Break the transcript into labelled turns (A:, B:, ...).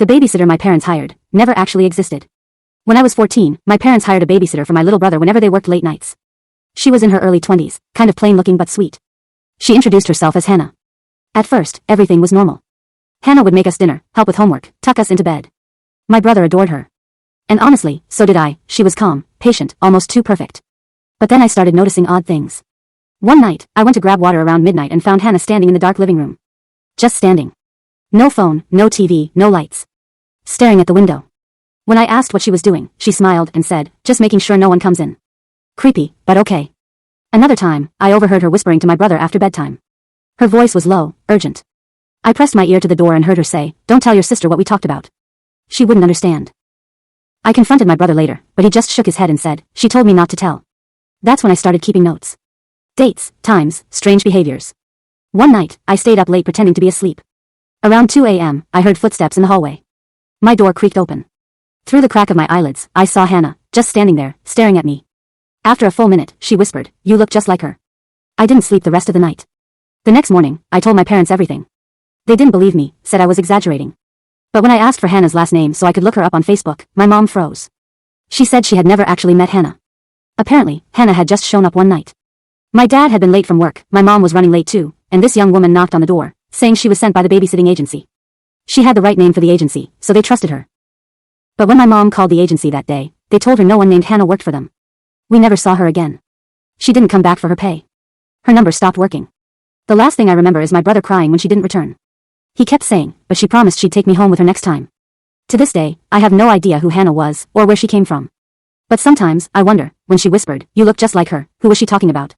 A: The babysitter my parents hired never actually existed. When I was 14, my parents hired a babysitter for my little brother whenever they worked late nights. She was in her early 20s, kind of plain looking but sweet. She introduced herself as Hannah. At first, everything was normal. Hannah would make us dinner, help with homework, tuck us into bed. My brother adored her. And honestly, so did I. She was calm, patient, almost too perfect. But then I started noticing odd things. One night, I went to grab water around midnight and found Hannah standing in the dark living room. Just standing. No phone, no TV, no lights. Staring at the window. When I asked what she was doing, she smiled and said, just making sure no one comes in. Creepy, but okay. Another time, I overheard her whispering to my brother after bedtime. Her voice was low, urgent. I pressed my ear to the door and heard her say, don't tell your sister what we talked about. She wouldn't understand. I confronted my brother later, but he just shook his head and said, she told me not to tell. That's when I started keeping notes. Dates, times, strange behaviors. One night, I stayed up late pretending to be asleep. Around 2 a.m., I heard footsteps in the hallway. My door creaked open. Through the crack of my eyelids, I saw Hannah, just standing there, staring at me. After a full minute, she whispered, you look just like her. I didn't sleep the rest of the night. The next morning, I told my parents everything. They didn't believe me, said I was exaggerating. But when I asked for Hannah's last name so I could look her up on Facebook, my mom froze. She said she had never actually met Hannah. Apparently, Hannah had just shown up one night. My dad had been late from work, my mom was running late too, and this young woman knocked on the door, saying she was sent by the babysitting agency. She had the right name for the agency, so they trusted her. But when my mom called the agency that day, they told her no one named Hannah worked for them. We never saw her again. She didn't come back for her pay. Her number stopped working. The last thing I remember is my brother crying when she didn't return. He kept saying, but she promised she'd take me home with her next time. To this day, I have no idea who Hannah was, or where she came from. But sometimes, I wonder, when she whispered, you look just like her, who was she talking about?